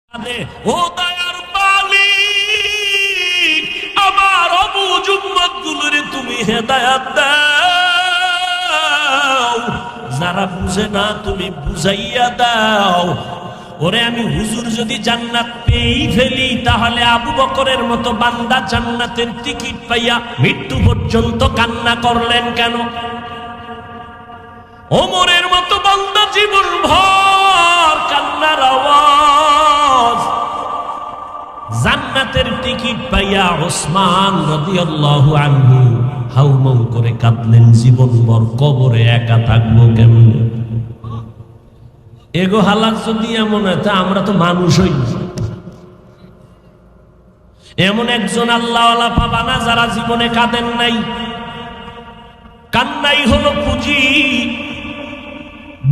ও দয়ার মালিক, আমার অবুঝ উম্মতগুলোরে তুমি হেদায়েত দাও, যারা বুঝে না তুমি বুঝাইয়া দাও। ওরে আমি হুজুর যদি জান্নাত পেয়েই ফেলি, তাহলে আবু বকরের মতো বান্দা জান্নাতের টিকিট পাইয়া মৃত্যু পর্যন্ত কান্না করলেন কেন? ওমরের মতো বান্দা জীবন ভর কান্নার আওয়াজ, জান্নাতের টিকিট পাইয়া ওসমান রাদিয়াল্লাহু আনহু হাউমাউ করে কাঁদলেন, জীবন ভর কবরে একা থাকবো কেমনে? এগো হালাত যদি এমন হয়, তা আমরা তো মানুষ হই। এমন একজন আল্লাহওয়ালা পাবা না যারা জীবনে কাঁদেন নাই। কান্নাই হলো পুঁজি।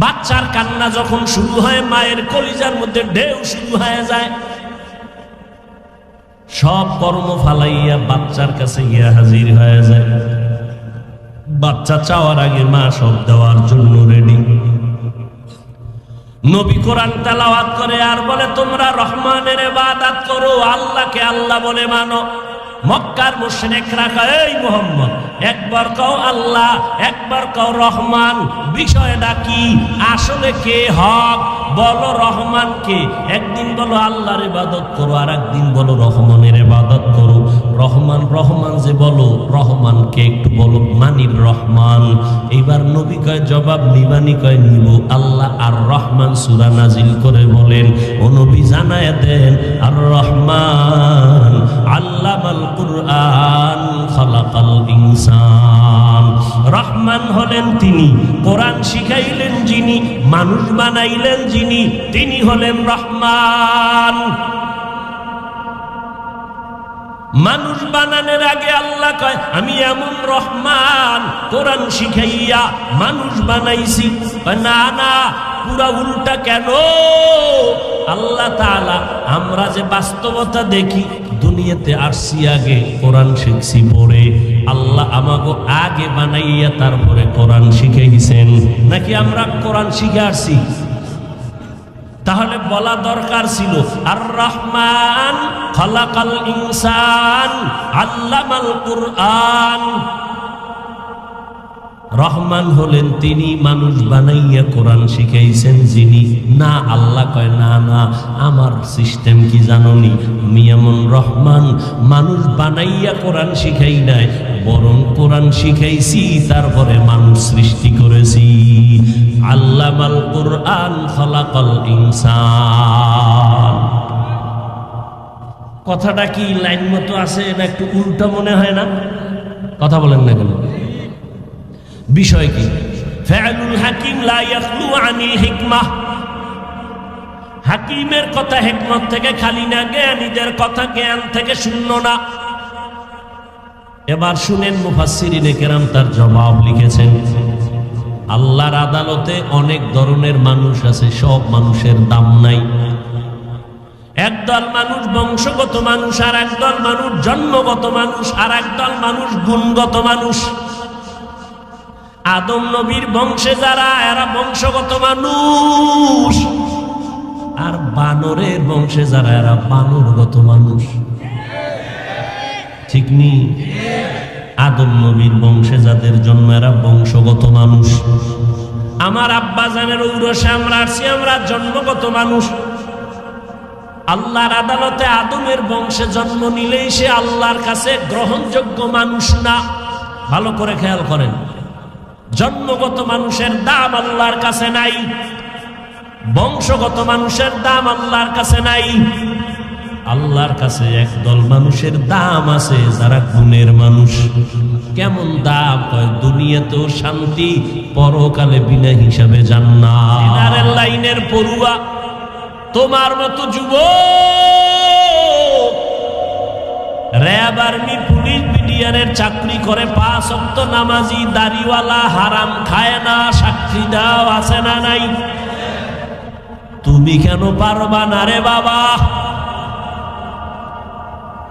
বাচ্চার কান্না যখন শুরু হয়, মায়ের কলিজার মধ্যে ঢেউ শুরু হয়ে যায়, সব কর্ম ফালাইয়া বাচ্চার কাছে গিয়া হাজির হয়ে যায়। বাচ্চা চাওয়ার আগে মা সব দেওয়ার জন্য রেডি। নবী কোরআন তেলাওয়াত করে আর বলে, তোমরা রহমানের ইবাদত করো, আল্লাহকে আল্লাহ বলে মানো। মক্কার মুশরিকরা কয়, এই মুহাম্মদ একবার কও আল্লাহ, একবার কও রহমান, বিষয়টা কি? আসলে কে হক? বলো রহমান কে? একদিন বলো আল্লাহর ইবাদত করো, আর একদিন বলো রহমানের ইবাদত করো। রহমান রহমান যে বলো, রহমান কে একটু বলো, মানির রহমান। এইবার নবী কয় জবাব নিবানি? কয় নিব। আল্লাহ আর রহমান সূরা নাজিল করে বলেন, ও নবী জানায় দেন, আর রহমান আল্লামাল কুরআন খালাকাল ইনসান। রহমান হলেন তিনি, কোরআন শিখাইলেন যিনি, মানুষ বানাইলেন যিনি, তিনি হলেন রহমান। মানুষ বানানোর আগে আল্লাহ কয়, আমি এমন রহমান, কোরআন শিখাইয়া মানুষ বানাইছি। না না, পুরা উল্টা। কেন? আল্লাহ তাআলা, আমরা যে বাস্তবতা দেখি, দুনিয়াতে আসছি আগে, কোরআন শিখছি পরে। আল্লাহ আমাকে আগে বানাইয়া তারপরে কোরআন শিখাইছেন, নাকি আমরা কোরআন শিখে আসছি? তাহলে বলা দরকার ছিল, আর রহমান খালাকাল ইনসান আল্লামাল কুরআন। রহমান হলেন তিনি, মানুষ বানাইয়া কোরআন শিখাইছেন যিনি। না, আল্লাহ কয় না না, আমার সিস্টেম কি জানোনি? আমি এমন রহমান, মানুষ বানাইয়া কোরআন শিখাই নাই, বরং কোরআন শিখাইছি তারপরে মানুষ সৃষ্টি করেছি। আল্লামাল কুরআন খালাকাল ইনসান। কথাটা কি লাইন মতো আছে না একটু উল্টা মনে হয় না? কথা বলেন না কেন? বিষয় কি? ফাআলুল হাকিম লা ইয়াখলু আনিল হিকমাহ। হাকিমের কথা হিকমত থেকে খালি না, জ্ঞানীদের কথা জ্ঞান থেকে শূন্য না। এবার শুনেন, মুফাসসিরিনে কেরাম তার জবাব লিখেছেন। আল্লাহর আদালতে অনেক ধরনের মানুষ আছে, সব মানুষের দাম নাই। একদল মানুষ বংশগত মানুষ, আর একদল মানুষ জন্মগত মানুষ, আর একদল মানুষ গুণগত মানুষ। আদম নবীর বংশে যারা, এরা বংশগত মানুষ, আর বানরের বংশে যারা, এরা বানরগত মানুষ। ঠিক নি? আদম নবীর বংশে যাদের জন্ম, এরা বংশগত মানুষ। আমার আব্বা জানের ঔরসে আমরা আসছি, আমরা জন্মগত মানুষ। আল্লাহর আদালতে আদমের বংশে জন্ম নিলেই সে আল্লাহর কাছে গ্রহণযোগ্য মানুষ না। ভালো করে খেয়াল করেন, জন্মগত মানুষের দাম আল্লাহর কাছে নাই, বংশগত মানুষের দাম আল্লাহর কাছে নাই। আল্লাহর কাছে একদল মানুষের দাম আছে, যারা গুণের মানুষ। কেমন দাম? কয় দুনিয়াতেও শান্তি, পরকালে বিনা হিসাবে জান্নাত। দিনারের লাইনের পড়ুয়া তোমার মতো যুবক, র‍্যাব, আর্মি, পুলিশ, বিডিআরের চাকরি করে, 5 ওয়াক্ত নামাজি, দাড়িওয়ালা, হারাম খায় না, সাক্ষী দাও, আছে না নাই? তুমি কেন পারবা না রে বাবা?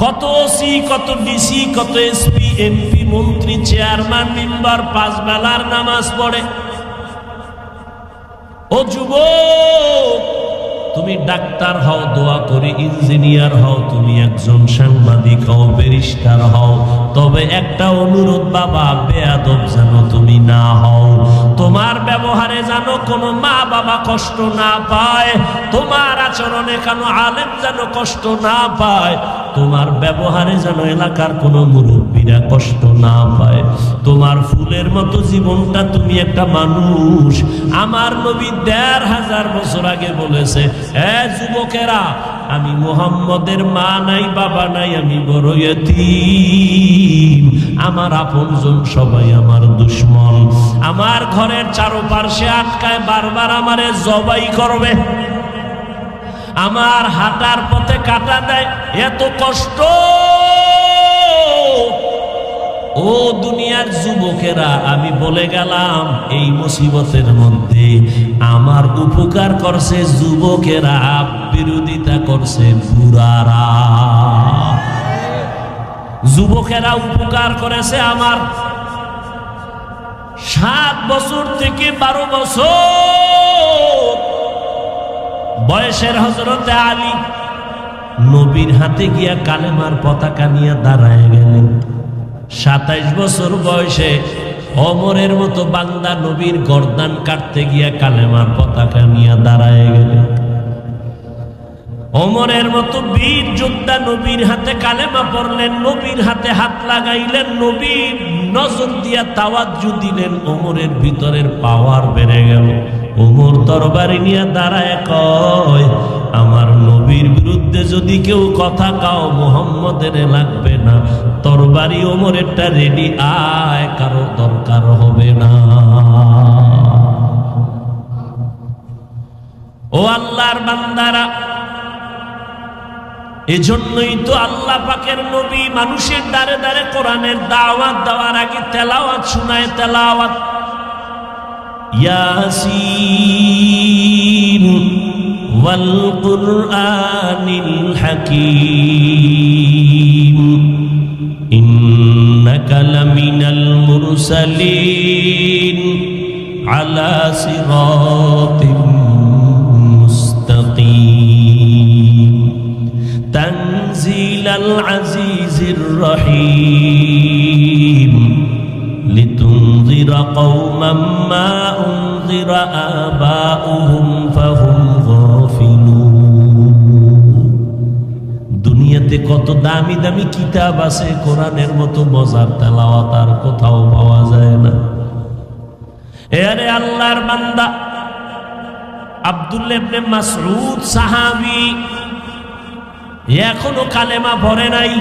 কত ওসি, কত ডিসি, কত এসপি, এমপি, মন্ত্রী, চেয়ারম্যান, মেম্বার 5 বেলার নামাজ পড়ে। ও যুবক, তুমি ডাক্তার হও, দোয়া করি ইঞ্জিনিয়ার হও, তুমি একজন সাংবাদিক হও, ব্যারিস্টার হও, তবে একটা অনুরোধ বাবা, বেয়াদব যেন তুমি না হও। তোমার ব্যবহারে যেন কোনো মা বাবা কষ্ট না পায়, তোমার আচরণে কেন আলেম যেন কষ্ট না পায়, তোমার ব্যবহারে যেন এলাকার কোনো মুরব্বীরা কষ্ট না পায়। তোমার ফুলের মতো জীবনটা, তুমি একটা মানুষ। আমার নবী ১৫০০ বছর আগে বলেছে, যুবকেরা, আমি মুহাম্মদের মা নাই, বাবা নাই, আমি বড় ইয়তীম, আমার আপনজন সবাই আমার দুশমন, আমার ঘরের চারপাশে আটকায়, বারবার আমারে জবাই করবে, আমার হাঁটার পথে কাটা দেয়, এত কষ্ট। ও দুনিয়ার যুবকেরা, আমি বলে গেলাম এই মুসিবতের মধ্যে আমার উপকার করছে যুবকেরা, বিরোধিতা করছে বুড়ারা। যুবকেরা উপকার করেছে আমার। 7 বছর থেকে 12 বছর বয়সের হযরতে আলী নবীর হাতে গিয়া কালেমার পতাকা নিয়ে দাঁড়ায় গেলেন। 27 বছর বয়সে ওমরের মতো বান্দা নবীর গর্দান কাটতে গিয়া কালেমার পতাকা নিয়ে দাঁড়ায় গেলেন। ওমরের মতো বীর যোদ্ধা নবীর হাতে কালেমা পড়লেন, নবীর হাতে হাত লাগাইলেন, নবীর নজর দিয়া তাওয়াজ্জু দিলেন, ওমরের ভিতরের পাওয়ার বেড়ে গেল। ওমর তরবারি নিয়ে দাঁড়ায় কয়, আমার নবীর বিরুদ্ধে যদি কেউ কথা কাও, মুহাম্মদের লাগবে না, তরবারি ওমরেরটা রেডি, আয়, কারো দরকার হবে না। ও আল্লাহর বান্দারা, এজন্যই তো আল্লাহ পাকের নবী মানুষের দ্বারে দ্বারে কোরআনের দাওয়াত দেওয়ার আগে তেলাওয়াত শোনায়। তেলাওয়াত, ইয়াসিন ওয়াল কুরআনিল হাকীম ইন্নাকা লামিনাল মুরসালিন আলা সিরাতিম মুস্তাকিম তানজিলাল আজিজির রহিম লিতুনজিরা কওমান মা উনজিরা আবাউহুম ফাহুম গাফিলুন। দুনিয়াতে কত দামি দামি কিতাব আছে, কোরআনের মতো মজার তেলাওয়াত আর কোথাও পাওয়া যায় না। আরে আল্লাহর বান্দা আব্দুল্লাহ ইবনে মাসউদ সাহাবী এখনো কালেমা পড়ে নাই।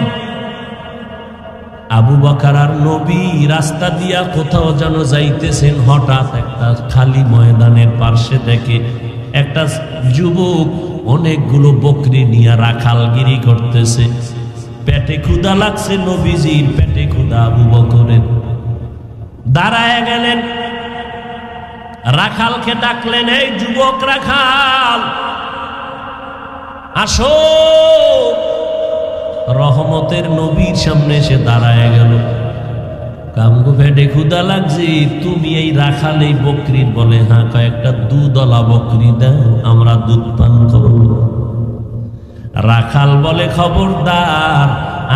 আবু বকর আর নবী রাস্তা দিয়া কোথাও যেন যাইতেছেন, হঠাৎ একটা খালি ময়দানের পার্শ্বে দেখে একটা যুবক অনেকগুলো বকরি নিয়ে রাখালগিরি করতেছে। পেটে ক্ষুধা লাগছে, নবীজির পেটে ক্ষুধা, আবু বকরের। দাঁড়ায় গেলেন, রাখালকে ডাকলেন, এই যুবক রাখাল, আসো। রহমতের নবীর সামনে এসে দাঁড়ায় গেল। কামগো পেটে ক্ষুধা লাগছে, তুমি এই রাখাল এই বকরির? বলে হ্যাঁ। কয়েকটা দুধওয়ালা বকরি দাও, আমরা দুধ পান করব। রাখাল বলে, খবরদার,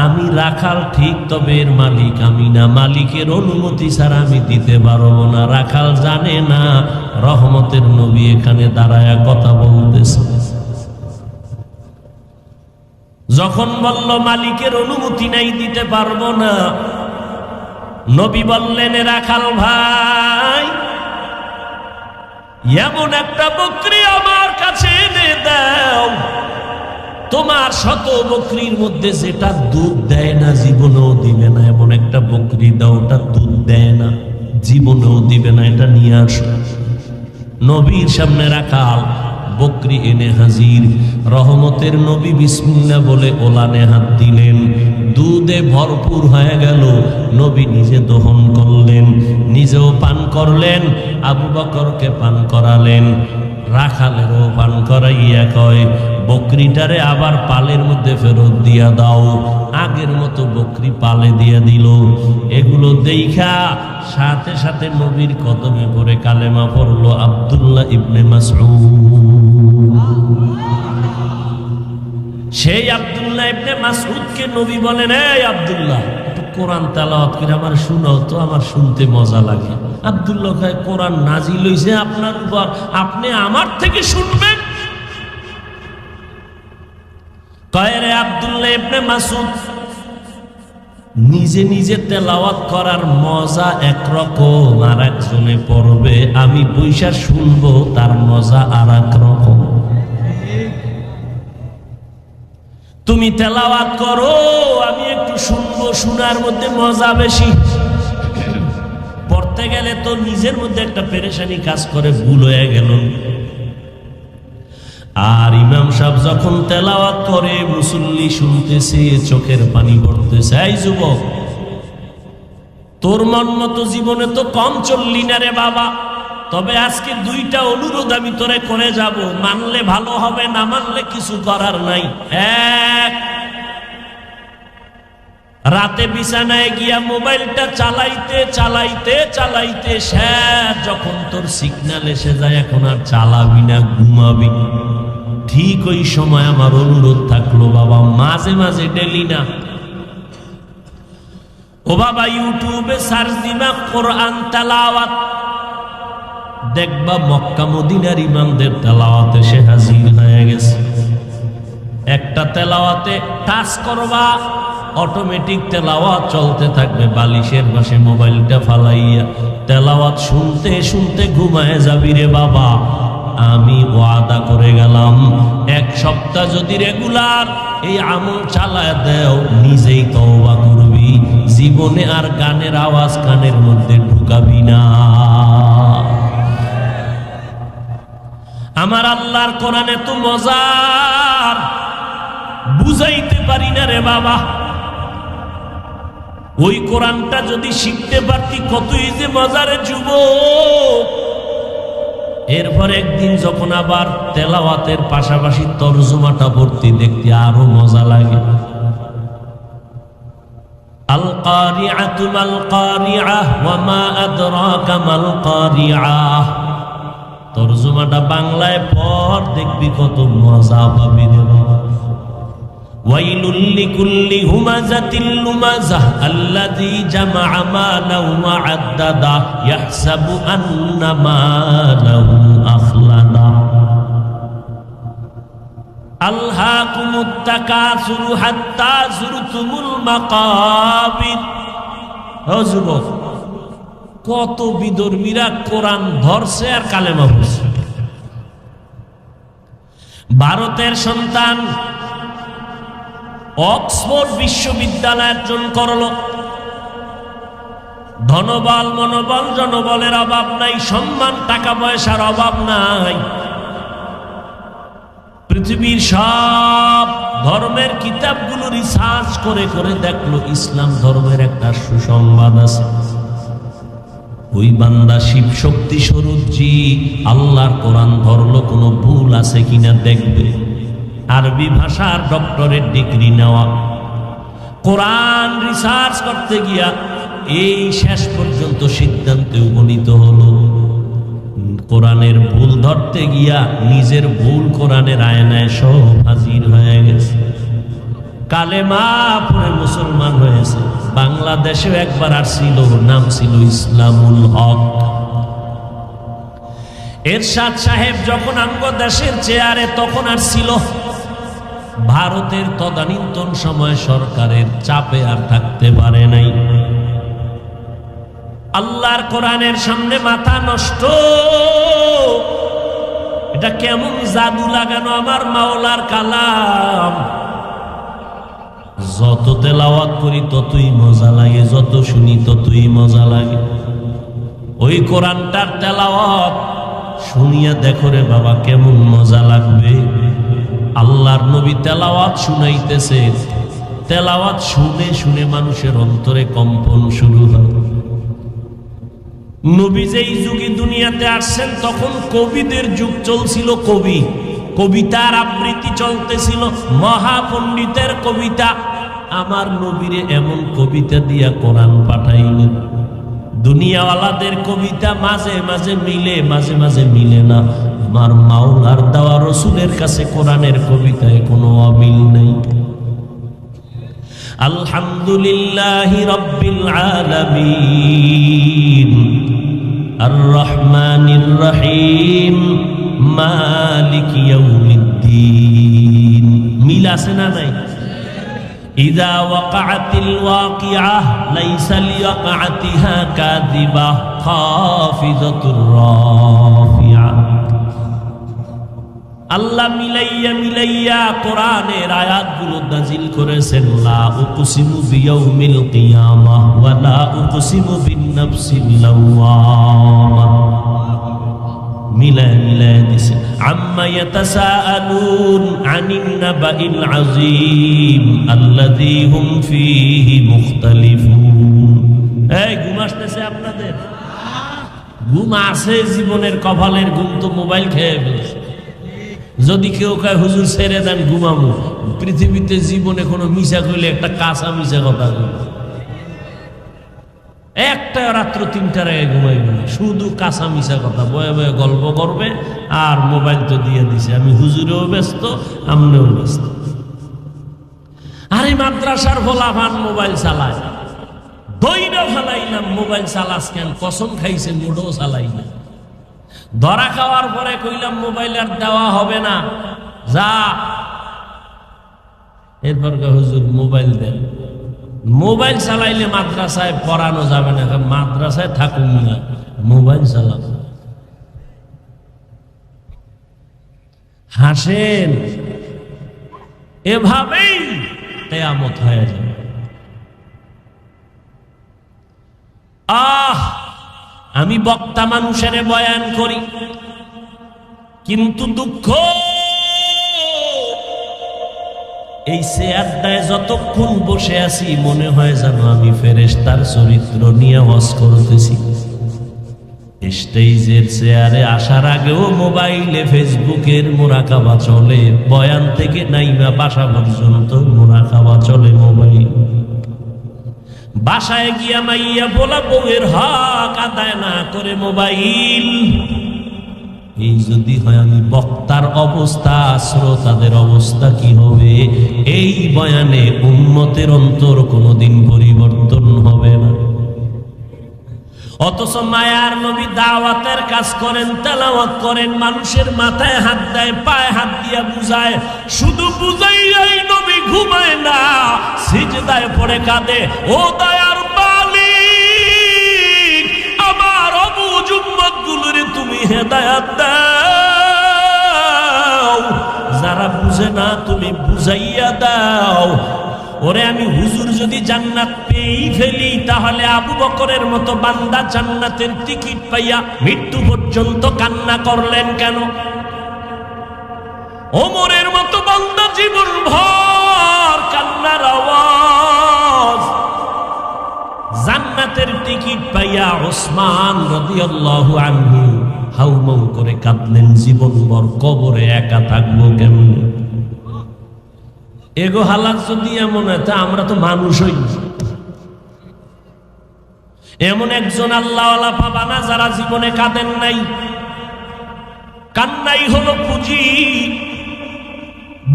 আমি রাখাল ঠিক, তবে এর মালিক আমি না, মালিকের অনুমতি ছাড়া আমি দিতে পারবো না। রাখাল জানে না রহমতের নবী এখানে দাঁড়ায় কথা বলতেছে। যখন বলল মালিকের অনুমতি নাই, দিতে পারবো না, নবী বললেন, রাখাল ভাই, এমন একটা বকরি আমার কাছে এনে দাও, তোমার শত বকরির মধ্যে যেটা দুধ দেয় না, জীবনেও দিবে না, এমন একটা বকরি দাও, ওটা দুধ দেয় না, জীবনেও দিবে না, এটা নিয়ে আসো। নবীর সামনে রাখাল বকরি এনে হাজির। রহমতের নবী বিসমিল্লাহ বলে ওলানে হাত দিলেন, দুধে ভরপুর হয়ে গেল। নবী নিজে দহন করলেন, নিজেও পান করলেন, আবু বকরকে পান করালেন, রাখালেরও পান করাইয়া কয়, বকরিটারে আবার পালের মধ্যে ফেরত দিয়া দাও। আগের মতো বকরি পালে দিয়া দিল। এগুলো দেইখা সাথে সাথে নবীর কদমে পড়ে কালেমা পড়লো আব্দুল্লাহ ইবনে মাসউদ। সেই আব্দুল্লাহ ইবনে মাসউদকে নবী বলেন, এই আব্দুল্লাহ একটু কোরআন তেলাওয়াত করে আমার শোনাও তো, আমার শুনতে মজা লাগে। আব্দুল্লাহ কয়, কোরআন নাজিল হইছে আপনার উপর, আপনি আমার থেকে শুনবেন? কয়, রে আব্দুল্লাহ ইবনে মাসউদ, নিজে নিজে তেলাওয়াত করার মজা একরকম, আর একজনে পড়বে আমি বইসা শুনবো তার মজা আর এক রকম। তুমি তেলাওয়াত করো, আমি একটু শুনবো, শোনার মধ্যে মজা বেশি। পড়তে গেলে তো নিজের মধ্যে একটা পেরেশানি কাজ করে, ভুল হয়ে গেল। আর ইমাম সাহেব যখন তেলাওয়াত করে, মুসল্লি শুনতেছে, চোখের পানি পড়তেছে। এই যুবক, তোর মন মতো জীবনে তো কম চললি না রে বাবা, তবে আজকে দুইটা অনুরোধ আমি তোরে করে যাব, মানলে ভালো হবে, না মানলে কিছু করার নাই। এক, রাতে বিছানায় গিয়া মোবাইলটা চালাইতে চালাইতে চালাইতে শেষ, যখন তোর সিগন্যাল এসে যায় এখন আর চালাবি না, ঘুমাবি। ঠিক ওই সময় আমার অনুরোধ থাকলো, বাবা মাঝে মাঝে ডেলি না, ও বাবা ইউটিউবে সার্চ দিবা কোরআন তেলাওয়াত, দেখবা মক্কা মদিনার ইমামদের তেলাওয়াতে সে হাজির হয়ে গেছে। একটা তেলাওয়াতে টাচ করবা, অটোমেটিক তেলাওয়াত চলতে থাকবে, বালিশের পাশে মোবাইলটা ফালাইয়া তেলাওয়াত শুনতে শুনতে ঘুমায় যাবি রে বাবা। আমি ওয়াদা করে গেলাম, এক সপ্তাহ যদি রেগুলার এই আমল চালায় দেও, নিজেই তওবা করবি, জীবনে আর গানের আওয়াজ কানের মধ্যে ঢুকাবি না। আমার আল্লাহর কোরআনে তো মজার, বুঝাইতে পারি না রে বাবা। ওই কোরআনটা যদি শিখতে পারতি কতই যে মজারে যুবক। এরপর একদিন যখন আবার তেলাওয়াতের পাশাপাশি তরজমাটা পড়তে দেখতে আরো মজা লাগে। আল কারিআতু মাল কারিআহ ওয়া মা আদরাকা মাল কারিআহ, তরজমাটা বাংলায় পড়, দেখবি কত মজা পাবি রে বাবা। ওয়াইলুল লিকুল্লি হুমাযাতিল লুমাযাহ আল্লাযী জামাআ মালাহু ওয়া আদ্দাদা ইয়াহসাবু আন্না মালাহু আখলাদা। আলহাকুমুত তাকাসুরু হাত্তা যুরতুমুল মাকাবির। ও যুবক, কত বিধর্মীরা কোরআন ধরছে আর কালেমা পড়ছে। ভারতের সন্তান অক্সফোর্ড বিশ্ববিদ্যালয় অর্জন করল, ধনবল মনোবল জনবলের অভাব নাই, সম্মান টাকা পয়সার অভাব নাই। পৃথিবীর সব ধর্মের কিতাবগুলো রিসার্চ করে করে দেখলো ইসলাম ধর্মের একটা সুসংবাদ আছে। ওই বান্দা শিব শক্তি স্বরূপজি আল্লাহর কোরআন ধরলো, কোনো ভুল আছে কিনা দেখবে। আরবি ভাষার ডক্টরেট ডিগ্রি নেওয়া, কোরআন রিসার্চ করতে গিয়া এই শেষ পর্যন্ত সিদ্ধান্তে উপনীত হলো, কোরআনের ভুল ধরতে গিয়া নিজের ভুল কোরআনের আয়নায় সব হাজির হয়ে গেছে। কালেমা পড়ে মুসলমান হয়েছে। বাংলাদেশেও একবার আসছিল, নাম ছিল ইসলামুল হক। এরশাদ সাহেব যখন আমগো দেশের চেয়ারে তখন আসছিল, ভারতের তদানীন্তন সময় সরকারের চাপে আর থাকতে পারে নাই। আল্লাহর কোরআনের সামনে মাথা নষ্ট, এটা কেমন জাদু লাগানো আমার মাওলার কালাম। যত তেলাওয়াত করি ততই মজা লাগে, যত শুনি ততই মজা লাগে। ওই কোরআনটার তেলাওয়াত শুনিয়া দেখো রে বাবা কেমন মজা লাগবে। আল্লাহর নবী তেলাওয়াত শুনাইতেছে, তেলাওয়াত শুনে শুনে মানুষের অন্তরে কম্পন শুরু হয়। নবী যেই যুগে দুনিয়াতে আসছেন তখন কবিদের যুগ চলছিল, কবিতার আবৃত্তি চলতেছিল, মহাপণ্ডিতের কবিতা। আমার নবীরে এমন কবিতা দিয়া কোরআন পাঠাইলেন, দুনিয়াওয়ালাদের কবিতা মাঝে মাঝে মিলে, মাঝে মাঝে মিলে না। আমার মাওলার দেওয়া রসুলের কাছে কোরআনের কবিতায় কোনো অমিল নেই। আলহামদুলিল্লাহি রাব্বিল আলামিন আর রহমানির রহিম মালিক ইয়াউমিদ্দিন। মিল আছে না নাই? ইযা ওয়াকাআতিল ওয়াকিআহ লাইসা লিওয়াকাআতিহা কাযিবাহ খাফিযাতুর রাফিআ। আল্লাহ মিলাইয়া মিলাইয়া কোরআনের আয়াতগুলো নাজিল করেছেন। লা উকসিমু বিয়াউমিল কিয়ামাহ ওয়া লা উকসিমু বিন-নাফসিল লাওয়ামা। মিলায় মিলায় দিছে। আম্মা ইয়াতাসাআলুন আনিন নাবাইল আযীম আল্লাযী হুম ফীহি মুখতালিফুন। এই ঘুম আসতেছে আপনাদের? ঘুম আছে জীবনের কপালের ঘুম তো মোবাইল খেয়ে ফেলছে। যদি কেউ কয় হুজুর ছেড়ে দেন ঘুমামু, পৃথিবীতে জীবনে কোনো মিশা কইলে একটা কাঁচা মিশা কথা কই, একটা রাত্র ৩টার আগে ঘুমাইবে না, শুধু কাঁচা মিশা কথা বয়ে বয়ে গল্প করবে। আর মোবাইল তো দিয়ে দিছে, আমি হুজুরেও ব্যস্ত, আমনেও ব্যস্ত। আরে মাদ্রাসার ফলাফান মোবাইল চালায়, দইরা ফেলাইলাম মোবাইল চালাস কেন? কসম খাইছে মোটেও চালাই না। ধরা খাওয়ার পরে কইলাম মোবাইল আর দেওয়া হবে না, যা। এরপর হুজুর মোবাইল দেন। মোবাইল চালাইলে মাদ্রাসায় পড়ানো যাবে না, মাদ্রাসায় থাকুন না, মোবাইল চালাবো। হাসেন, এভাবেই কিয়ামত হয়ে যাবে। আমি বক্তা মানুষের বয়ান করি, কিন্তু দুঃখ এই চেয়ারটায় যতক্ষণ বসে আছি মনে হয় যেন আমি ফেরেশতার চরিত্র নিয়ে ওয়াজ করতেছি। স্টেজের চেয়ারে আসার আগেও মোবাইলে ফেসবুকের মুরাকাবা চলে, বয়ান থেকে নাইমা বাসা পর্যন্ত মুরাকাবা চলে মোবাইল। বাসায় গিয়া মাইয়া বলা বউয়ের হক আদায় না করে মোবাইল। এই যদি হয় আমি বক্তার অবস্থা, শ্রোতাদের অবস্থা কি হবে? এই বয়ানে উম্মতের অন্তর কোনোদিন পরিবর্তন হবে না। অথচ মায়ার নবী দাওয়াতের কাজ করেন, তেলাওয়াত করেন, মানুষের মাথায় হাত দেয়, পায়ে হাত দিয়া বুঝায়। শুধু বুঝাইয়াই নবী ঘুমায় না, সিজদায় পড়ে কাঁদে, ও দয়ার মালিক, আমার অবুঝ উম্মতগুলোরে তুমি হেদায়েত দাও, যারা বুঝে না তুমি বুঝাইয়া দাও। ওরে আমি হুজুর যদি জান্নাত পেয়েই ফেলি, তাহলে আবু বকরের মতো বান্দা জান্নাতের টিকিট পাইয়া মৃত্যু পর্যন্ত কান্না করলেন কেন? ওমরের মতো বান্দা জীবন ভর কান্নার আওয়াজ। জান্নাতের টিকিট পাইয়া ওসমান রাদিয়াল্লাহু আনহু হাউমাউ করে কাঁদলেন জীবনভর, কবরে একা থাকবো কেমনে? এগো হালাত যদি এমন হয়, তা আমরা তো মানুষই। এমন একজন আল্লাহওয়ালা পাবা না যারা জীবনে কাঁদেন নাই। কান্নাই হলো পুঁজি।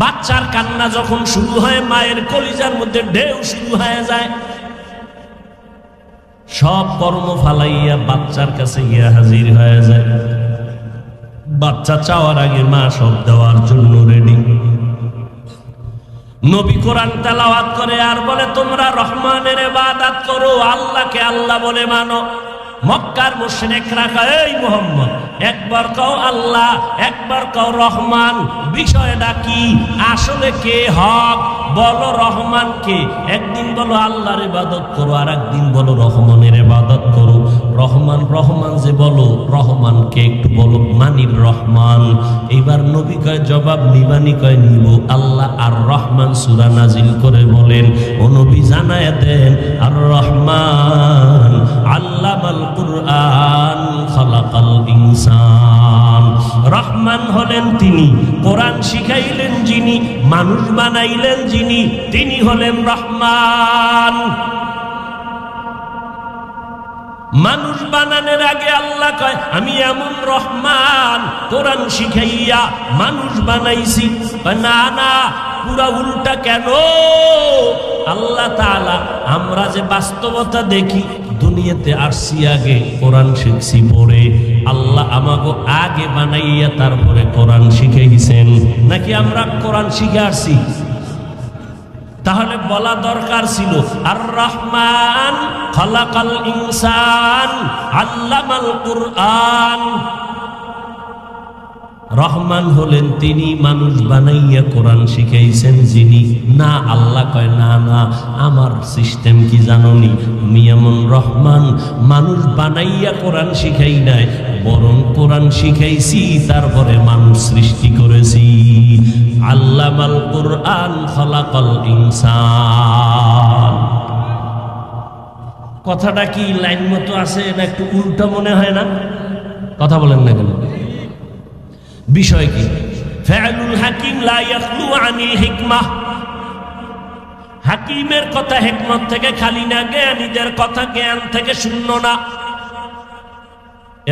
বাচ্চার কান্না যখন শুরু হয়, মায়ের কলিজার মধ্যে ঢেউ শুরু হয়ে যায়। সব কর্ম ফালাইয়া বাচ্চার কাছে গিয়া হাজির হয়ে যায়। বাচ্চা চাওয়ার আগে মা সব দেওয়ার জন্য রেডি। নবী কোরআন তেলাওয়াত করে আর বলে, তোমরা রহমানের ইবাদত করো, আল্লাহকে আল্লাহ বলে মানো। মক্কার মুশরিকরা কয়, এই মুহাম্মদ, একবার কও আল্লাহ, একবার কও রহমান, বিষয়টা কি? আসলে কে হক? বলো রহমান কে? একদিন বলো আল্লাহর ইবাদত করো, আর একদিন বলো রহমানের ইবাদত করো। রহমান রহমান যে বলো, রহমান কে একটু বলো, মানির রহমান। এবার নবী কয় জবাব নিবানি? কয় নিব। আল্লাহ আর রহমান সূরা নাজিল করে বলেন, ও নবী জানায় দেন, আর রহমান আল্লামাল কুরআন খালাকাল ইনসান। রহমান হলেন তিনি, কোরআন শিখাইলেন যিনি, মানুষ বানাইলেন যিনি, তিনি হলেন রহমান। মানুষ বানানোর আগে আল্লাহ কয়, আমি এমন রহমান, কোরআন শিখাইয়া মানুষ বানাইছি। না না, পুরা উল্টা। কেন? আল্লাহ তাআলা আমরা যে বাস্তবতা দেখি, দুনিয়াতে আসছি আগে কোরআন শিখছি পরে, আল্লাহ আমাকে আগে বানাইয়া তারপরে কোরআন শিখাইছেন, নাকি আমরা কোরআন শিখে আসছি? তাহলে বলা দরকার ছিল আর রহমান খালাকাল ইনসান আল্লামাল কুরআন। রহমান হলেন তিনি, মানুষ বানাইয়া কোরআন শিখাইছেন যিনি। না, আল্লাহ কয় না না, আমার সিস্টেম কি জানোনি, আমি এমন রহমান, মানুষ বানাইয়া কোরআন শিখাই নাই, বরং কোরআন শিখাইছি তারপরে মানুষ সৃষ্টি করেছি। আল্লামাল কুরআন খালাকাল ইনসান। কথাটা কি লাইন মতো আছে না একটু উল্টা মনে হয় না? কথা বলেন না কেন? বিষয় কি? ফাআলুল হাকিম লা ইয়াখলু আনিল হিকমাহ। হাকিমের কথা হিকমত থেকে খালি না, জ্ঞানীদের কথা জ্ঞান থেকে শূন্য না।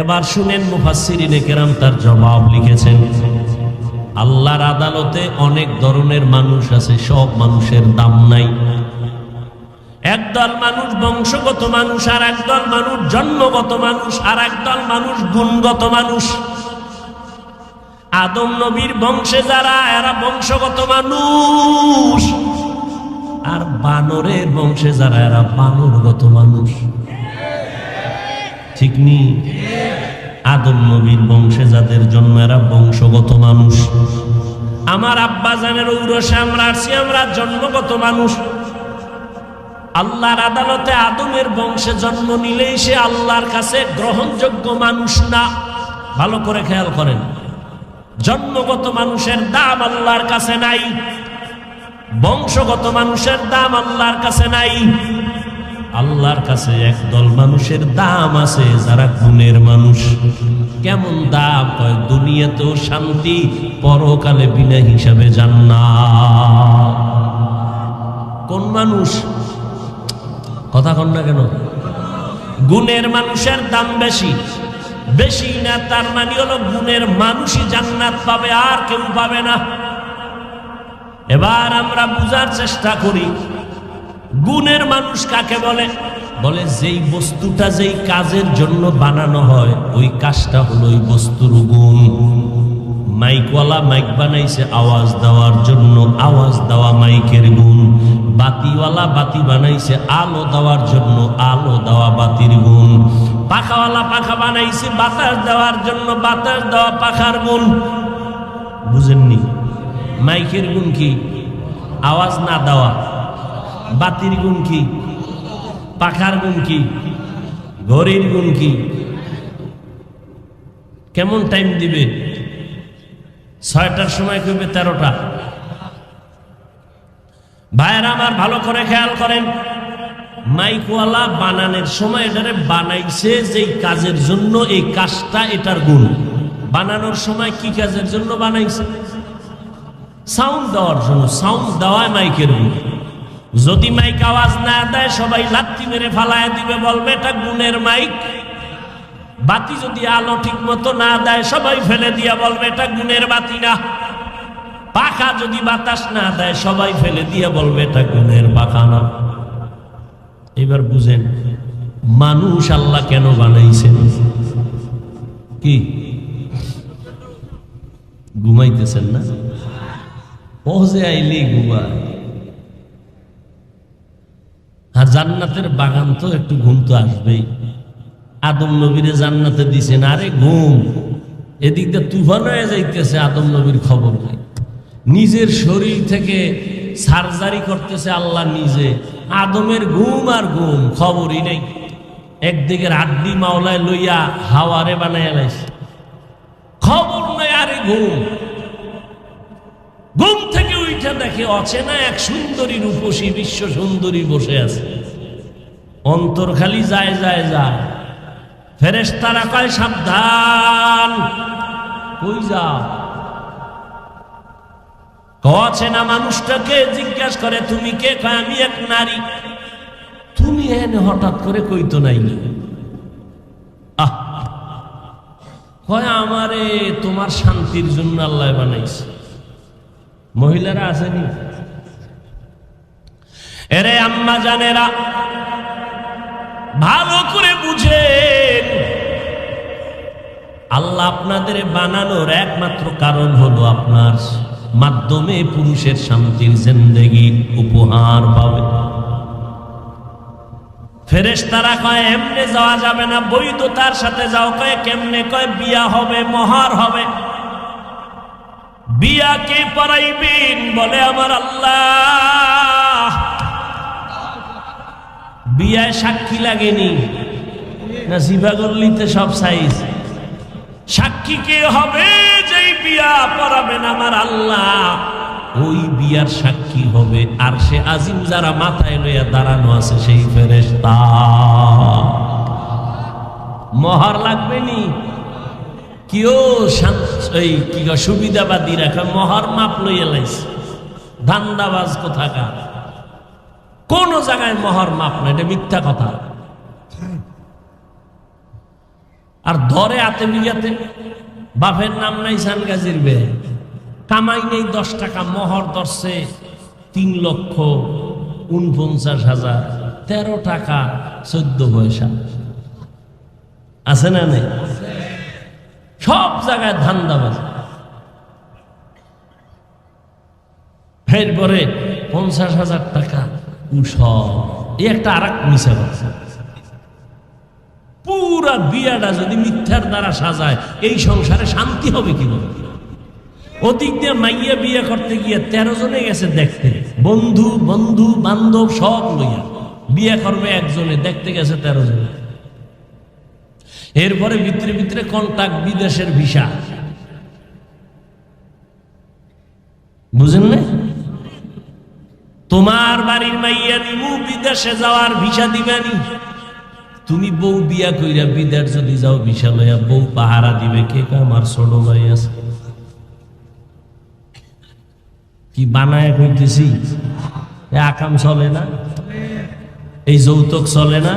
এবার শুনেন, মুফাসসিরিনে কেরাম তার জবাব লিখেছেন। আল্লাহর আদালতে অনেক ধরনের মানুষ আছে, সব মানুষের দাম নাই। একদল মানুষ বংশগত মানুষ, আর একদল মানুষ জন্মগত মানুষ, আর একদল মানুষ গুণগত মানুষ। আদম নবীর বংশে যারা, এরা বংশগত মানুষ, আর বানরের বংশে যারা, এরা বানরগত মানুষ। ঠিক নি? আদম নবীর বংশে যাদের জন্ম, এরা বংশগত মানুষ। আমার আব্বা জানের ঔরসে আমরা আসছি, আমরা জন্মগত মানুষ। আল্লাহর আদালতে আদমের বংশে জন্ম নিলেই সে আল্লাহর কাছে গ্রহণযোগ্য মানুষ না। ভালো করে খেয়াল করেন, জন্মগত মানুষের দাম আল্লাহর কাছে নাই, বংশগত মানুষের দাম আল্লাহর কাছে নাই। আল্লাহর কাছে একদল মানুষের দাম আছে, যারা গুণের মানুষ। কেমন দাম? কয় দুনিয়াতেও শান্তি, পরকালে বিনা হিসাবে জান্নাত। কোন মানুষ? কথা কন না কেন? গুণের মানুষের দাম বেশি। বেশি না তার মানে হলো গুণের মানুষই জান্নাত পাবে, আর কেউ পাবে না। এবার আমরা বুঝার চেষ্টা করি, গুণের মানুষ কাকে বলে? বলে যেই বস্তুটা যেই কাজের জন্য বানানো হয়, ওই কাজটা হলো ওই বস্তুর গুণ। মাইকওয়ালা মাইক বানাইছে আওয়াজ দেওয়ার জন্য, আওয়াজ দেওয়া মাইকের গুণ। বাতিওয়ালা বাতি বানাইছে আলো দেওয়ার জন্য, আলো দেওয়া বাতির গুণ। পাখাওয়ালা পাখা বানাইছে বাতাস দেওয়ার জন্য, বাতাস দেওয়া পাখার গুণ। বুঝেননি? মাইকের গুণ কি? আওয়াজ না দেওয়া। বাতির গুণ কি? পাখার গুণ কি? ঘড়ির গুণ কি? কেমন টাইম দিবে? 6টার সময় কইবে 13টা। ভাইয়েরা আমার, ভালো করে খেয়াল করেন, মাইকওয়ালা বানানোর সময় এটারে বানাইছে যেই কাজের জন্য, এই কাজটা এটার গুণ। বানানোর সময় কি কাজের জন্য বানাইছে? সাউন্ড দেওয়ার জন্য। সাউন্ড দেওয়ায় মাইকের গুণ। যদি মাইক আওয়াজ না দেয়, সবাই লাত্তি মেরে ফালায় দিবে, বলবে এটা গুণের মাইক। বাতি যদি আলো ঠিক মতো না দেয়, সবাই ফেলে দিয়া বলবে এটা গুণের বাতি না। পাখা যদি বাতাস না দেয়, সবাই ফেলে দিয়া বলবে এটা গুণের পাখা না। এবার বুঝেন, মানুষ আল্লাহ কেন বানাইছেন? কি ঘুমাইতেছেন না? পৌঁছে আইলি ঘুমায়। আর জান্নাতের বাগান তো একটু ঘুম তো আসবেই। আদম নবীরে জান্নাতে দিছেন, আরে ঘুম। এদিক দিয়ে তুফান হয়ে যাইতেছে, আদম নবীর খবর নেই। নিজের শরীর থেকে সার্জারি করতেছে আল্লাহ নিজে, আদমের ঘুম আর ঘুম, খবরই নেই। একদিকে হাড্ডি মাওলায় লইয়া হাওয়ারে বানাইয়া লাইছে, খবর নাই। আরে ঘুম। ঘুম থেকে উঠে দেখে অচেনা এক সুন্দরী রূপসী বিশ্ব সুন্দরী বসে আছে। অন্তর খালি যায় যায় যায়। ফেরেশতারা কয় সাবধান, কই যাও? অচেনা মানুষটাকে জিজ্ঞাসা করে তুমি কে? কয় আমি এক নারী। তুমি এনে হঠাৎ করে কইতো নাই? কয় আমারে তোমার শান্তির জন্য আল্লাহ বানাইছে। মহিলারা আসেনি? এরে আম্মা জানেরা, ভালো করে বুঝেন, আল্লাহ আপনাদের বানানোর একমাত্র কারণ হলো আপনার মাধ্যমে পুরুষের শান্তির জিন্দেগি উপহার পাবে। ফেরেশতারা কয় এমনে যাওয়া যাবে না, বৈধতার সাথে যাও। কয় কেমনে? কয় বিয়া হবে, মোহর হবে। বিয়া কে পড়াইবেন? বলে আমার আল্লাহ। বিয়ায় সাক্ষী লাগেনি না? জিভাগল্লিতে সব সাইজ। সাক্ষী কে হবে? যেই বিয়া পড়াবেন আমার আল্লাহ, ওই বিয়ার সাক্ষী হবে আর সে আজিম যারা মাথায় লইয়া দাঁড়ানো আছে সেই ফেরেশতা। মোহর লাগবে নি? কেউ কি সুবিধাবাদী রাখা মোহর মাপ লইয়া লাইছে। ধান্দাবাজ কোথাকার, কোন জায়গায় মোহর মাপ না, এটা মিথ্যা কথা। আর ধরে আতে বিঘাতে বাপের নাম নাই সানগাজির বে, কামাই নেই 10 টাকা, মোহর ধরছে 3,49,000, 13 টাকা 14 পয়সা। আছে না নেই? সব জায়গায় ধান্দাবাজ। এরপরে 50,000 টাকা উৎসব, এই একটা আর এক মিশা কথা। পুরা বিয়াটা যদি মিথ্যার দ্বারা সাজায়, এই সংসারে শান্তি হবে কিভাবে? ওদিক দিয়ে মাইয়া বিয়ে করতে গিয়ে 13 জনে গেছে দেখতে, বন্ধু বন্ধু বান্ধব সব লইয়া। বিয়ে করবে একজনে, দেখতে গেছে 13 জনে। এরপরে ভিতরে ভিতরে কন্টাক্ট, বিদেশের ভিসা। বুঝেন না? তোমার বাড়ির মাইয়া নিমু, বিদেশে যাওয়ার ভিসা দিবেনি। তুমি বউ বিয়া কইরা বিদেশ যদি যাও ভিসা লইয়া, বউ পাহারা দিবে কে? আমার ছোট ভাই আছে। কি বানায় কইতেছি? আকাম চলে না? এই যৌতুক চলে না?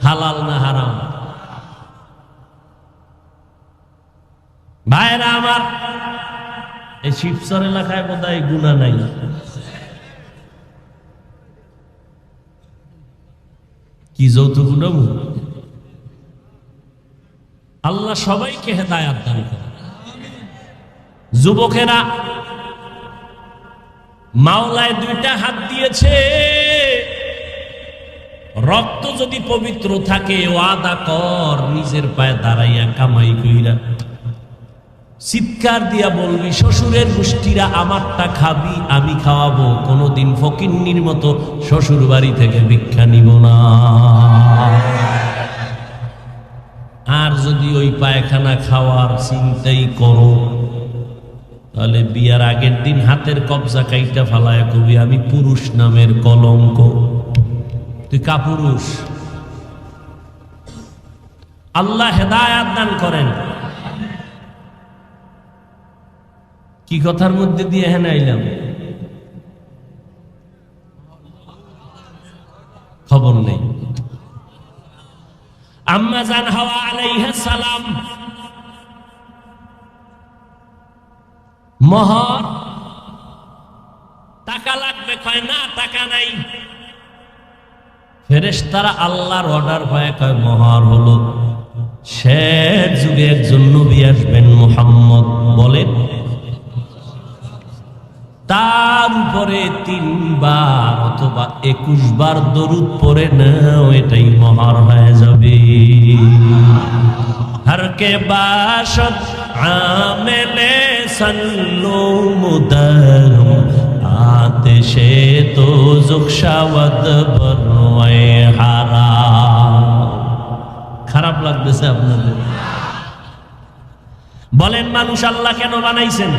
হালাল না হারাম? ভাইরা আমার, এই শিবচর এলাকায় বোধহয় গুনাহ নাই। কি যৌতুক নেব? আল্লাহ সবাইকে হেদায়াত দান করে। যুবকেরা, মাওলায় 2টা হাত দিয়েছে। রক্ত যদি পবিত্র থাকে, ওয়াদা কর নিজের পায়ে দাঁড়াইয়া কামাই কইরা চিৎকার দিয়া বলবি, শ্বশুরের গোষ্ঠীরা আমারটা খাবি, আমি খাওয়াবো। কোনোদিন ফকিন্নির মতো শ্বশুর বাড়ি থেকে ভিক্ষা নিব না। আর যদি ওই পায়খানা খাওয়ার চিন্তাই করো, তাহলে বিয়ার আগের দিন হাতের কবজা কাইটা ফালায় কবি, আমি পুরুষ নামের কলঙ্ক। তুই কাপুরুষ। আল্লাহ হেদায়াত দান করেন। কি কথার মধ্যে দিয়ে হেন আইলাম খবর নেই। আম্মা জান হাওয়া আলাইহিস সালাম মোহর টাকা লাগবে, কয় না টাকা নাই। ফেরেশতারা আল্লাহর অর্ডার পায়, কয় মোহর হলো। শেষ যুগে একজন নবী আসবেন, মুহাম্মদ বলেন, তার উপরে 3 বার অথবা 21 বার দরুদ পড়ে নাও, এটাই মোহর হয়ে যাবে। हर के बाशत आमेले सल्लो मुदरम आतिशे तो जुक्षावद बरवाए हाराम। খারাপ লাগতেছে আপনাদের? বলেন মানুষ আল্লাহ কেন বানাইছেন?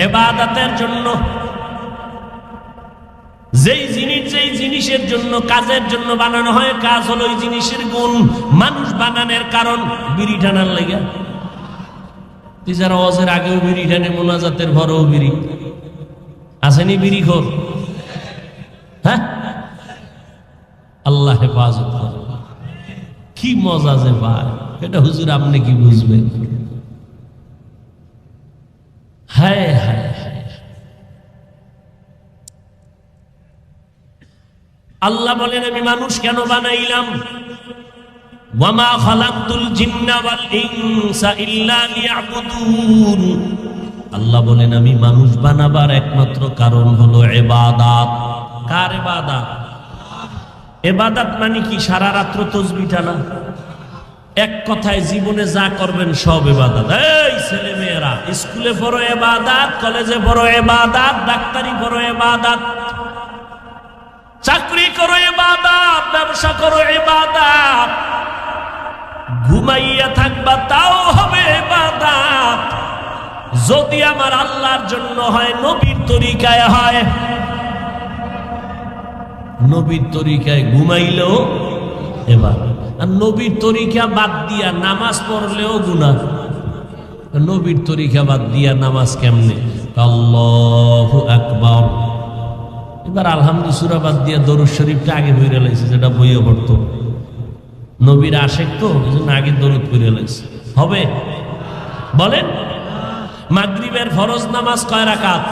ইবাদতের জন্য। যেই জিনিসের জন্য, কাজের জন্য বানানো হয়, কাজ হলো ওই জিনিসের গুণ। মানুষ বানানোর কারণ বিড়ি টানার লেগে। যারা ওয়াজের আগেও বিড়ি টানে, মোনাজাতের ভরেও বিড়ি। আসেনি বিড়ি খোর? হ্যাঁ, আল্লাহ হেফাজত করে। কি মজা যে ভাই, এটা হুজুর আপনি কি বুঝবেন? হায় হায়, আল্লাহ বলেন আমি মানুষ কেন বানাইলাম? ওয়ামা খালাকতুল জিন্না ওয়াল ইনসা ইল্লা লিয়াবুদুন। আল্লাহ বলেন আমি মানুষ বানাবার একমাত্র কারণ হলো ইবাদত। কার ইবাদত? ইবাদত মানে কি সারা রাত্র তাসবিহ টানা? এক কথায় জীবনে যা করবেন সব ইবাদত। এই ছেলে মেয়েরা স্কুলে পড়ো ইবাদত, কলেজে পড়ো ইবাদত, ডাক্তারি পড়ো ইবাদত, চাকরি করো ইবাদত, ব্যবসা করো ইবাদত, ঘুমাইয়া থাকবা তাও হবে ইবাদত। যদি আমার আল্লাহর জন্য হয়, নবীর তরিকায় হয়, নবীর তরিকায় ঘুমাইলেও ইবাদত। আর নবীর তরিকা বাদ দিয়া নামাজ পড়লেও গুনাহ। নবীর তরিকা বাদ দিয়া নামাজ কেমনে? আল্লাহু আকবার। এবার আলহামদুলিল্লাহ সূরা বাদ দিয়া দরুদ শরীফটা আগে পড়ে লাইছে, যেটা বইয়ে পড়তো। নবীর আশেক তো এজন্য আগে দরুদ পড়ে লাইছে। হবে? বলেন। মাগরিবের ফরজ নামাজ কয় রাকাত?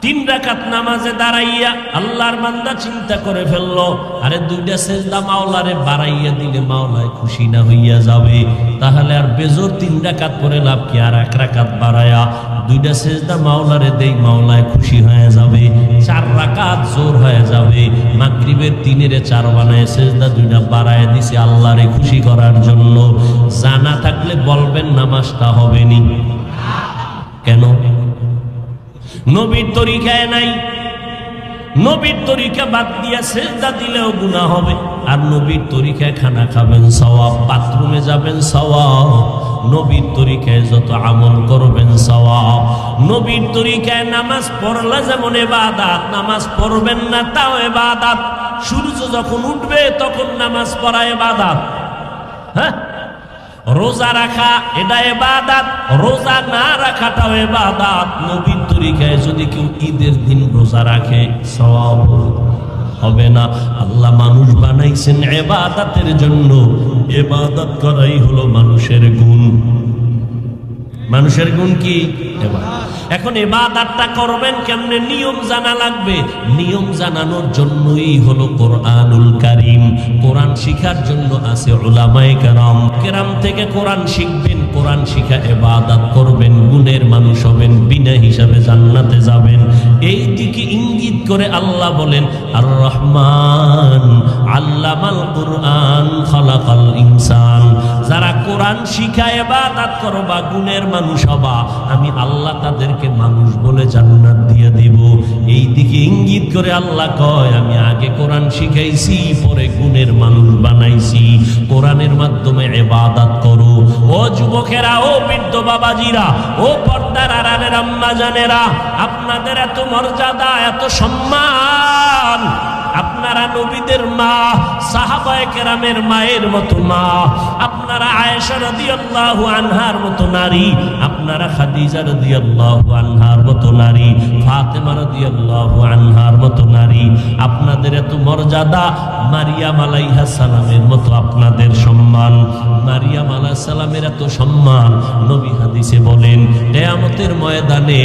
3 রাকাত নামাজে দাঁড়াইয়া আল্লাহর বান্দা চিন্তা করে ফেললো, আরে 2টা সেজদা মাওলারে বাড়াইয়া দিলে মাওলায় খুশি না হইয়া যাবে, তাহলে আর বেজোর 3 রাকাত পরে লাভ কি? আর 1 রাকাত বাড়ায়া 2টা সেজদা মাওলারে দেই, মাওলায় খুশি হয়ে যাবে, 4 রাকাত জোর হয়ে যাবে। মাগরিবের 3-এর 4 বানায় সেজদা 2টা বাড়ায় দিছে আল্লাহরে খুশি করার জন্য। জানা থাকলে বলবেন নামাজটা হবে নি। কেন? নবীর তরিকায় নাই। নবীর তরিকা বাদ দিয়া সেজদা দিলেও গুনাহ হবে। আর নবীর তরিকায় খানা খাবেন সওয়াব, বাথরুমে যাবেন সওয়াব, নবীর তরিকায় যত আমল করবেন সওয়াব। নবীর তরিকায় নামাজ পড়লে যেমন ইবাদত, নামাজ পড়বেন না তাও ইবাদত। সূর্য যখন উঠবে তখন নামাজ পড়া ইবাদত। হ্যাঁ, রোজা রাখা এটা ইবাদত, রোজা না রাখাটাও ইবাদত। নবীর তরিকায় যদি কেউ ঈদের দিন রোজা রাখে সওয়াব হবে না। আল্লাহ মানুষ বানাইছেন ইবাদতের জন্য। ইবাদত করাই হলো মানুষের গুণ। মানুষের গুণ কি? এখন ইবাদতটা করবেন কেমনে? নিয়ম জানা লাগবে। নিয়ম জানানোর জন্যই হলো কোরআনুল কারীম। কোরআন শিখার জন্য আছে উলামায়ে কেরাম। কেরাম থেকে কোরআন শিখবেন, কোরআন শিখা ইবাদত করবেন, গুণের মানুষ হবেন, বিনা হিসাবে জান্নাতে যাবেন। এই দিকে ইঙ্গিত করে আল্লাহ বলেন আর রহমান আল্লামাল কুরআন খালাকাল ইনসান। যারা কোরআন শিখা ইবাদত করবা, গুণের মানুষ হবা, আমি আল্লাহ তাদেরকে মানুষ বলে জান্নাত দিয়ে দিব। এই দিকে ইঙ্গিত করে আল্লাহ কয় আমি আগে কোরআন শিখাইছি, পরে গুণের মানুষ বানাইছি। কোরআনের মাধ্যমে ইবাদত করো। ও যুবকেরা, ও বৃদ্ধ বাবাজিরা, ও পর্দার আড়ালের আম্মা জানেরা, আপনাদের এত মর্যাদা, এত সম্মান। আপনারা নবীদের মা, সাহাবায়ে কেরামের মায়ের মতো মা, আপনারা আয়েশা রাদিয়াল্লাহু আনহার মতো নারী, আপনারা খাদিজা রাদিয়াল্লাহু আনহার মতো নারী, ফাতেমা রাদিয়াল্লাহু আনহার মতো নারী। আপনাদের এত মর্যাদা। মারিয়াম আলাইহিস সালামের মতো আপনাদের সম্মান। মারিয়াম আলাইহিস সালামের এত সম্মান। নবী হাদিসে বলেন কিয়ামতের ময়দানে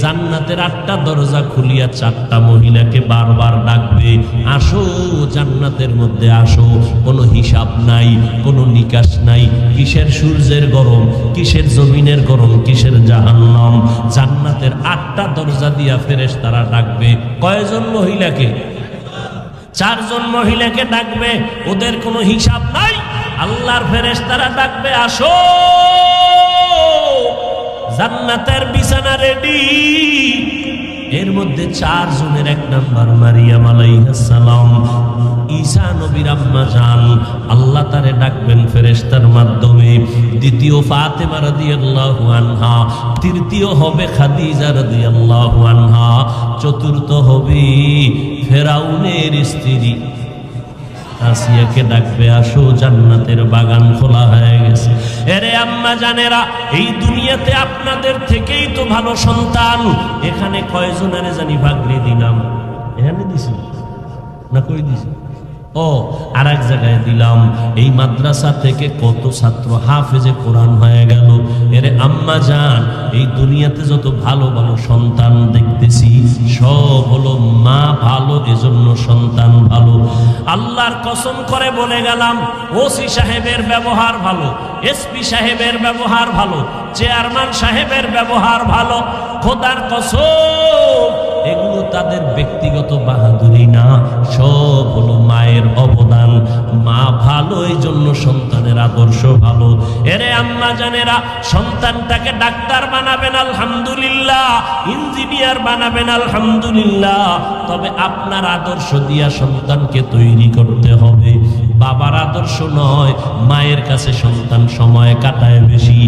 জান্নাতের 8টা দরজা খুলিয়া 4টা মহিলাকে বারবার ডাকবে, আসো জান্নাতের মধ্যে আসো। কোনো হিসাব নাই, কোনো নিকাশ নাই। কিসের সূর্যের গরম, কিসের জমিনের গরম, কিসের জাহান্নাম। জান্নাতের 8টা দরজা দিয়া ফেরেশতারা ডাকবে। কয়জন মহিলাকে? 4 জন মহিলাকে ডাকবে। ওদের কোনো হিসাব নাই। আল্লাহর ফেরেশতারা ডাকবে, আসো জান্নাতের বিছানা রেডি। এর মধ্যে 4 জনের 1 নাম্বার মারিয়াম আলাইহিস সালাম, ঈসা নবীর আম্মা জান। আল্লাহ তারে ডাকবেন ফেরেশতার মাধ্যমে। দ্বিতীয় ফাতেমা রাদিয়াল্লাহু আনহা, তৃতীয় হবে খাদিজা রাদিয়াল্লাহু আনহা, চতুর্থ হবে ফেরাউনের স্ত্রী আসিয়াকে ডাকবে, আসো জান্নাতের বাগান খোলা হয়ে গেছে। এরে আম্মা জানেরা, এই দুনিয়াতে আপনাদের থেকেই তো ভালো সন্তান। এখানে কয়জনের জানি ভাগরি দিলাম? এখানে দিছি না কই দিছি? ও আর এক জায়গায় দিলাম। এই মাদ্রাসা থেকে কত ছাত্র হাফেজে কোরআন হয়ে গেল। এরে আম্মা জান, এই দুনিয়াতে যত ভালো ভালো সন্তান দেখতেছি সব হলো মা মা ভালো এজন্য সন্তান ভালো। আল্লাহর কসম করে বলে গেলাম, ওসি সাহেবের ব্যবহার ভালো, এসপি সাহেবের ব্যবহার ভালো, চেয়ারম্যান সাহেবের ব্যবহার ভালো, খোদার কসম এগুলো তাদের ব্যক্তিগত বাহাদুরি না, সব হলো মায়ের অবদান। মা ভালো এই জন্য সন্তানের আদর্শ ভালো। এরে আম্মা জানেরা, সন্তানটাকে ডাক্তার বানাবেন আলহামদুলিল্লাহ, ইঞ্জিনিয়ার বানাবেন আলহামদুলিল্লাহ, তবে আপনার আদর্শ দিয়া সন্তানকে তৈরি করতে হবে। বাবার আদর্শ নয়, মায়ের কাছে সন্তান সময় কাটায় বেশি,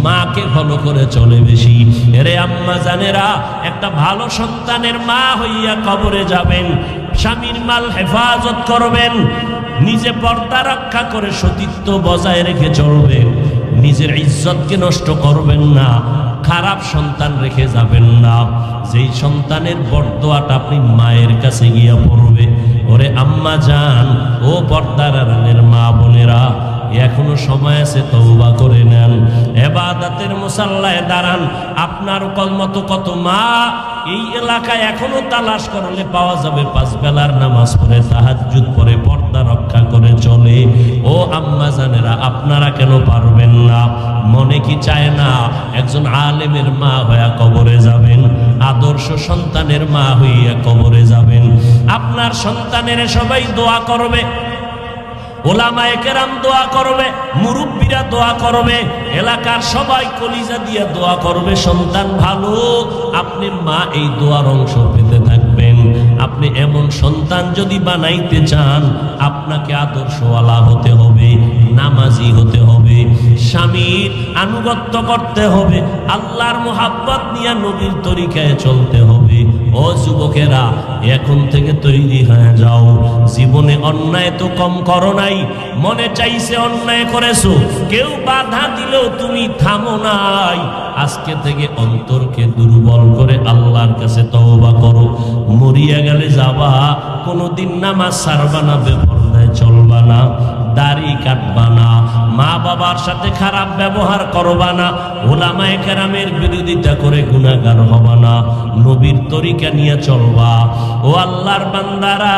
মাকে ফলো করে চলে বেশি। এরে আম্মা জানেরা, একটা ভালো সন্তানের মা হইয়া কবরে যাবেন, স্বামীর মাল হেফাজত করবেন, নিজে পর্দা রক্ষা করে সতীত্ব বজায় রেখে চলবেন, নিজের ইজ্জতকে নষ্ট করবেন না, খারাপ সন্তান রেখে যাবেন না। যেই সন্তানের বরদোয়াটা আপনি মায়ের কাছে গিয়া পড়বে। ওরে আম্মা জান, ও পর্দার আড়ালের মা বোনেরা, এখনো সময় আছে, তওবা করে নেন, ইবাদতের মুসাল্লায় দাঁড়ান। আপনার মতো কত মা এই এলাকায় এখনো তালাশ করলে পাওয়া যাবে, 5 বেলার নামাজ পড়ে, তাহাজ্জুদ পড়ে, পর্দা রক্ষা করে চলে। ও আম্মা জানেরা, আপনারা কেন পারবেন না? মনে কি চায় না একজন আলেমের মা হইয়া কবরে যাবেন, আদর্শ সন্তানের মা হইয়া কবরে যাবেন? আপনার সন্তানের সবাই দোয়া করবে, ওলামায়ে কেরাম দোয়া করবে, মুরব্বীরা দোয়া করবে, এলাকার সবাই কলিজা দিয়ে দোয়া করবে, সন্তান ভালো। আপনি মা এই দোয়ার অংশ পেতে থাকবেন। আপনি এমন সন্তান যদি বানাইতে চান, আপনাকে আদর্শওয়ালা হতে হবে, নামাজি হতে হবে, স্বামীর আনুগত্য করতে হবে, আল্লাহর মুহাব্বত নিয়ে নবীর তরিকায় চলতে হবে। ও যুবকেরা, এখন থেকে তৈরি হয়ে যাও। জীবনে অন্যায় তো কম করো নাই, মনে চাইছে অন্যায় করেছো, কেউ বাধা দিলেও তুমি থামো নাই। আজকে থেকে অন্তরকে দুর্বল করে আল্লাহর কাছে তওবা করো। মরিয়া গেলে যাবা, কোনোদিন নামাজ ছাড়বা না, বেপরদায় চলবা না, দাড়ি কাটবা না, মা বাবার সাথে খারাপ ব্যবহার করবা না, ওলামায়ে কেরামের বিরোধিতা করে গুনাহগার হবা না, নবীর তরিকা নিয়ে চলবা। ও আল্লাহর বান্দারা,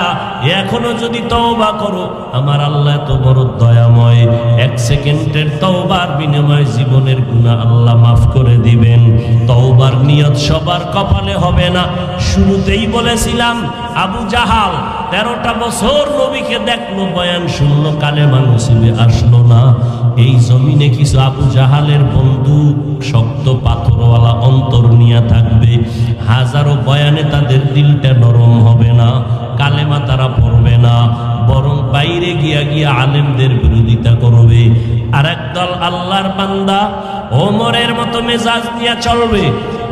এখনো যদি তওবা করো, আমার আল্লাহ এত বড় দয়াময়, 1 সেকেন্ডের তওবার বিনিময়ে জীবনের গুনাহ আল্লাহ মাফ করে দিবেন। তওবার নিয়ত সবার কপালে হবে না। শুরুতেই বলেছিলাম, আবু জাহাল 13টা বছর নবীকে দেখলো, বয়ান শুনলো, কালেমা নসিবে আসলো না। এই জমিনে কিছু আবু জাহালের বন্ধু শক্ত পাথরওয়ালা অন্তর নিয়ে থাকবে, হাজারো বয়ানে তাদের দিলটা নরম হবে না, কালেমা তারা পড়বে না, বরং বাইরে গিয়া গিয়া আলেমদের বিরোধিতা করবে। আর একদল আল্লাহর বান্দা ওমরের মতো মেজাজ নিয়ে চলবে।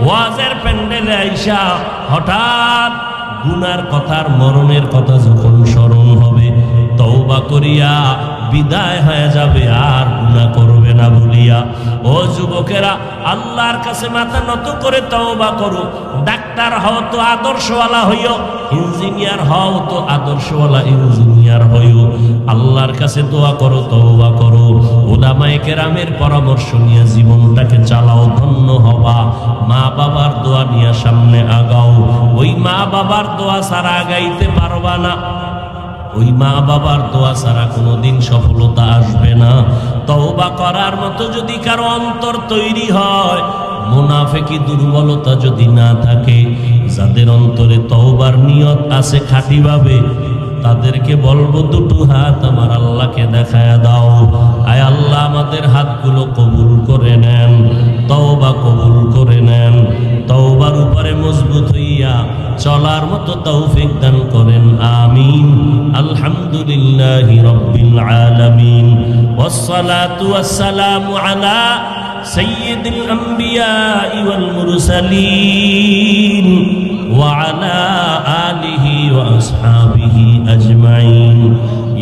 ওয়াজের প্যান্ডেলে আইসা হঠাৎ গুনার কথার, মরণের কথা যখন স্মরণ হবে, তওবা করিয়া বিদায় হয়ে যাবে, আর গুনাহ করবে না বলিয়া। ও যুবকেরা, আল্লাহর কাছে মাথা নত করে তওবা করো। ডাক্তার হও তো আদর্শওয়ালা হইও, ইঞ্জিনিয়ার হও তো আদর্শওয়ালা ইঞ্জিনিয়ার হইও। আল্লাহর কাছে দোয়া করো, তওবা করো, উলামায়ে কেরামের পরামর্শ নিয়ে জীবনটাকে চালাও, ধন্য হবা। মা বাবার দোয়া নিয়ে সামনে আগাও। ওই মা বাবার দোয়া ছাড়া আগাইতে পারবা না, ওই মা বাবার দোয়া ছাড়া কোনোদিন সফলতা আসবে না। তওবা করার মতো যদি কারো অন্তর তৈরি হয়, মুনাফিকি দুর্বলতা যদি না থাকে, যাদের অন্তরে তওবার নিয়ত আছে খাঁটিভাবে, তাদেরকে বলবো, দুটো হাত আমার আল্লাহকে দেখায়া দাও। আয় আল্লাহ, আমাদের হাতগুলো কবুল করে নেন, তওবা কবুল করে নেন, তওবার উপরে মজবুত হইয়া চলার মতো তৌফিক দান করেন, আমিন। আলহামদুলিল্লাহি রাব্বিল আলামিন, ওয়াসসালাতু ওয়াসসালামু আলা সাইয়্যিদিল আমবিয়াই ওয়াল মুরসালিন ওয়া আলা আলিহি ওয়া আসহাবিহি আজমাইন।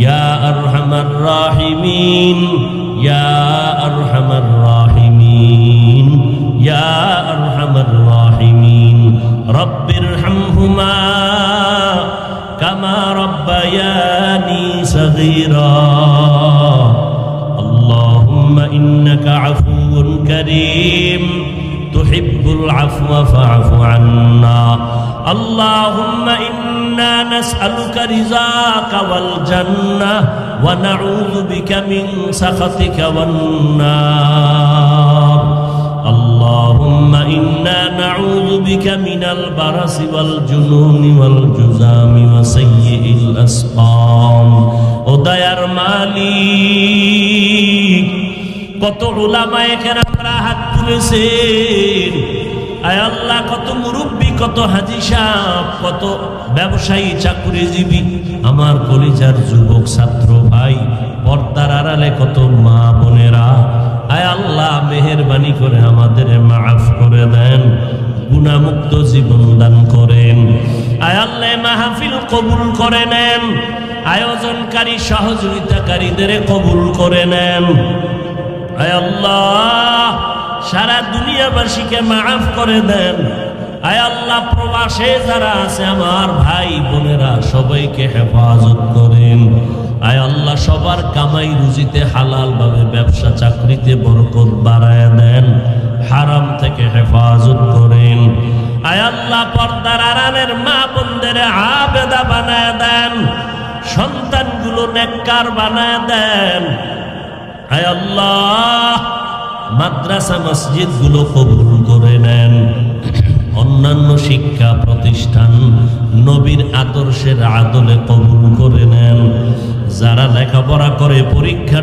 ইয়া আরহামার রাহিমিন, ইয়া আরহামার রাহিমিন, ইয়া আরহামার রাহিমিন। রব্বিরহামহুমা কামা রব্বায়ানি সগীরা। আল্লাহুম্মা ইন্নাকা আফুউন কারীম তুহিব্বুল আফওয়া ফা'ফু আন্না। আল্লাহুম্মা ইন্না নাসআলুকা রিযাকা ওয়াল জান্নাহ ওয়া নাউযু বিকা মিন সাখাতিকা ওয়ান নার আল্লাহুম্মা ইন্না নাউযু বিকা মিনাল বারাসি ওয়াল জুনুনি ওয়াল জুযামি ওয়া সাইয়্যিল আসকাম। ও দয়ার মালিক, কত উলামায়ে কেরামরা হাত তুলেছেন, আয় আল্লাহ, কত মুরব্বী, কত হাজী সাহেব, কত ব্যবসায়ী, চাকরিজীবী, আমার কলিজার যুবক ছাত্র ভাই, পর্দার আড়ালে কত মা বোনেরা, আয় আল্লাহ মেহেরবানি করে আমাদের মাফ করে দেন, গুনাহমুক্ত জীবন দান করেন। আয় আল্লাহ মাহফিল কবুল করে নেন, আয়োজনকারী সহযোগিতাকারীদের কবুল করে নেন। আয় আল্লাহ সারা দুনিয়াবাসীকে মাফ করে দেন। আয় আল্লাহ প্রবাসে যারা আছে আমার ভাই বোনেরা সবাইকে হেফাজত করেন। আয় আল্লাহ সবার কামাই রুজিতে হালাল ভাবে ব্যবসা চাকরিতে বরকত বাড়ায় দেন, হারাম থেকে হেফাজত করেন। আয় আল্লাহ পর্দার আড়ালের মা বোনদের আবেদা বানায় দেন, সন্তানগুলো নেককার বানায় দেন। আয় আল্লাহ মাদ্রাসা মসজিদ গুলো কবুল করে নেন, অন্যান্য শিক্ষা প্রতিষ্ঠান নবীর আদর্শের আদলে কবুল করে নেন। যারা লেখাপড়া করে পরীক্ষা